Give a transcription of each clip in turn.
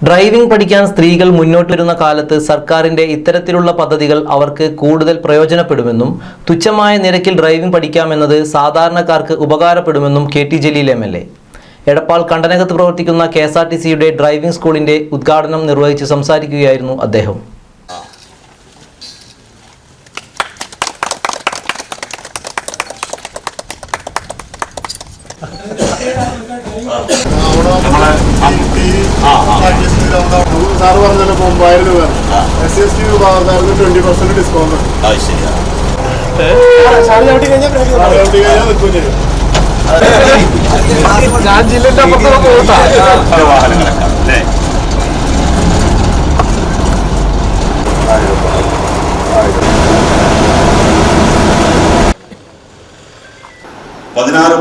Driving പഠിക്കാൻ സ്ത്രീകൾ മുന്നോട്ട് വരുന്ന കാലത്ത് സർക്കാരിന്റെ ഇത്തരത്തിലുള്ള പദ്ധതികൾ അവർക്ക് കൂടുതൽ പ്രയോജനപ്പെടുമെന്നും തുച്ഛമായ നിരക്കിൽ ഡ്രൈവിംഗ് പഠിക്കാമെന്നത് സാധാരണക്കാർക്ക് ഉപകാരപ്പെടുമെന്നും കെ.ടി. ജലീൽ എം.എൽ.എ. എടപ്പാൾ കണ്ടനകത്ത് പ്രവർത്തിക്കുന്ന കെ.എസ്.ആർ.ടി.സിയുടെ ഡ്രൈവിംഗ് സ്കൂളിന്റെ ഉദ്ഘാടനം നിർവഹിച്ച് സംസാരിക്കുകയായിരുന്നു അദ്ദേഹം. സാറ് പറഞ്ഞല്ലോ 3000 രൂപ SC/ST വിഭാഗക്കാർക്ക് 20% ഡിസ്കൗണ്ട്. ഞാൻ ജില്ലന്റെ അപ്പുറത്തുള്ള പോട്ടാ.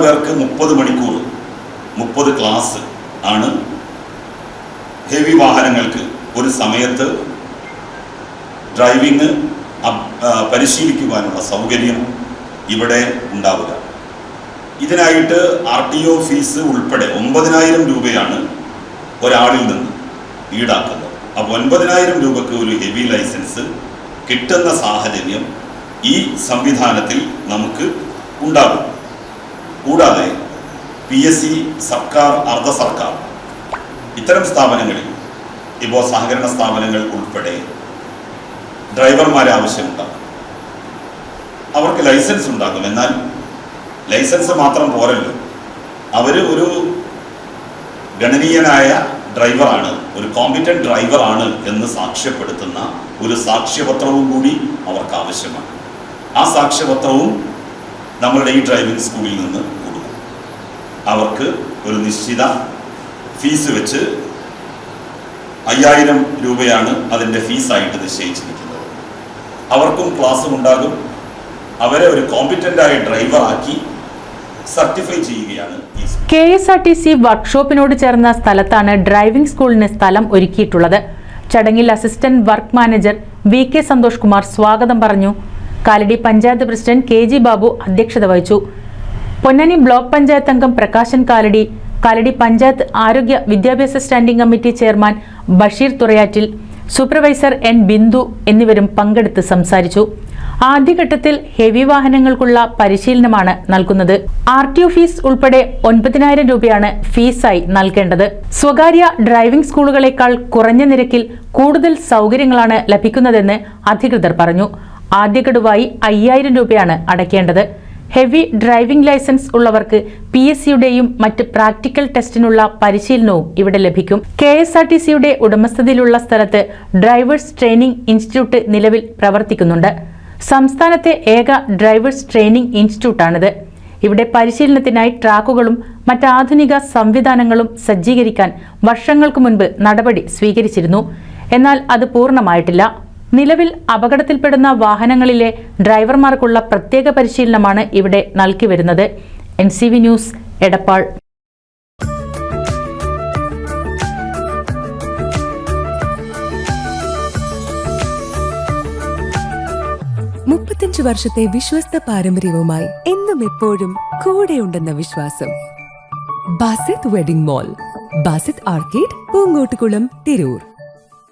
പേർക്ക് 30 മണിക്കൂർ 30 ക്ലാസ് ആണ് ഹെവി വാഹനങ്ങൾക്ക് ഒരു സമയത്ത് ഡ്രൈവിംഗ് പരിശീലിക്കുവാനുള്ള സൗകര്യം ഇവിടെ ഉണ്ടാവുക. ഇതിനായിട്ട് RTO ഫീസ് ഉൾപ്പെടെ 9000 രൂപയാണ് ഒരാളിൽ നിന്ന് ഈടാക്കുന്നത്. അപ്പോൾ 9000 രൂപയ്ക്ക് ഒരു ഹെവി ലൈസൻസ് കിട്ടുന്ന സാഹചര്യം ഈ സംവിധാനത്തിൽ നമുക്ക് ഉണ്ടാകും. കൂടാതെ PSC, സർക്കാർ, അർദ്ധ സർക്കാർ ഇത്തരം സ്ഥാപനങ്ങളിൽ ഇപ്പോൾ സഹകരണ സ്ഥാപനങ്ങൾ ഉൾപ്പെടെ ഡ്രൈവർമാരെ ആവശ്യമുണ്ടാകും. അവർക്ക് ലൈസൻസ് ഉണ്ടാകും. എന്നാൽ ലൈസൻസ് മാത്രം പോരല്ലോ, അവർ ഒരു ഗണനീയനായ ഡ്രൈവറാണ്, ഒരു കോമ്പിറ്റന്റ് ഡ്രൈവറാണ് എന്ന് സാക്ഷ്യപ്പെടുത്തുന്ന ഒരു സാക്ഷ്യപത്രവും കൂടി അവർക്ക് ആവശ്യമാണ്. ആ സാക്ഷ്യപത്രവും നമ്മളുടെ ഈ ഡ്രൈവിംഗ് സ്കൂളിൽ നിന്ന് കൊടുക്കും. അവർക്ക് ഒരു നിശ്ചിത ഫീസ് വെച്ച് 5000 രൂപയാണ് അതിൻ്റെ ഫീസായിട്ട് നിശ്ചയിച്ചിരിക്കുന്നത്. അവർക്കും ക്ലാസ്സും ഉണ്ടാകും. അവരെ ഒരു കോമ്പിറ്റൻ്റായ ഡ്രൈവറാക്കി സർട്ടിഫൈ ചെയ്യുകയാണ്. KSRTC വർക്ക്ഷോപ്പിനോട് ചേർന്ന സ്ഥലത്താണ് ഡ്രൈവിംഗ് സ്കൂളിന് സ്ഥലം ഒരുക്കിയിട്ടുള്ളത്. ചടങ്ങിൽ assistant work manager VK Santhosh Kumar സ്വാഗതം പറഞ്ഞു. കാലടി പഞ്ചായത്ത് പ്രസിഡന്റ് KG ബാബു അധ്യക്ഷത വഹിച്ചു. പൊന്നാനി ബ്ലോക്ക് പഞ്ചായത്ത് അംഗം പ്രകാശൻ കാലടി, കാലടി പഞ്ചായത്ത് ആരോഗ്യ വിദ്യാഭ്യാസ standing committee chairman Basheer Thurayattil, supervisor N Bindu എന്നിവരും പങ്കെടുത്ത് സംസാരിച്ചു. ആദ്യഘട്ടത്തിൽ ഹെവി വാഹനങ്ങൾക്കുള്ള പരിശീലനമാണ് നൽകുന്നത്. RTO ഫീസ് ഉൾപ്പെടെ 9000 രൂപയാണ് ഫീസായി നൽകേണ്ടത്. സ്വകാര്യ ഡ്രൈവിംഗ് സ്കൂളുകളേക്കാൾ കുറഞ്ഞ നിരക്കിൽ കൂടുതൽ സൗകര്യങ്ങളാണ് ലഭിക്കുന്നതെന്ന് അധികൃതർ പറഞ്ഞു. ആദ്യ ഗഡുവായി 5000 രൂപയാണ് അടയ്ക്കേണ്ടത്. ഹെവി ഡ്രൈവിംഗ് ലൈസൻസ് ഉള്ളവർക്ക് PSCയുടെയും മറ്റ് പ്രാക്ടിക്കൽ ടെസ്റ്റിനുള്ള പരിശീലനവും ഇവിടെ ലഭിക്കും. KSRTCയുടെ ഉടമസ്ഥതയിലുള്ള സ്ഥലത്ത് ഡ്രൈവേഴ്സ് ട്രെയിനിംഗ് ഇൻസ്റ്റിറ്റ്യൂട്ട് നിലവിൽ പ്രവർത്തിക്കുന്നുണ്ട്. സംസ്ഥാനത്തെ ഏക ഡ്രൈവേഴ്സ് ട്രെയിനിംഗ് ഇൻസ്റ്റിറ്റ്യൂട്ടാണിത്. ഇവിടെ പരിശീലനത്തിനായി ട്രാക്കുകളും മറ്റാധുനിക സംവിധാനങ്ങളും സജ്ജീകരിക്കാൻ വർഷങ്ങൾക്ക് മുൻപ് നടപടി സ്വീകരിച്ചിരുന്നു. എന്നാൽ അത് പൂർണ്ണമായിട്ടില്ല. നിലവിൽ അപകടത്തിൽപ്പെടുന്ന വാഹനങ്ങളിലെ ഡ്രൈവർമാർക്കുള്ള പ്രത്യേക പരിശീലനമാണ് ഇവിടെ നൽകി വരുന്നത്. NCV news, Edappal. വർഷത്തെ വിശ്വസ്ത പാരമ്പര്യവുമായി എന്നും എപ്പോഴും കൂടെയുണ്ടെന്ന വിശ്വാസം. Basith wedding mall, Basith arcade, Poongottukulam, Tirur.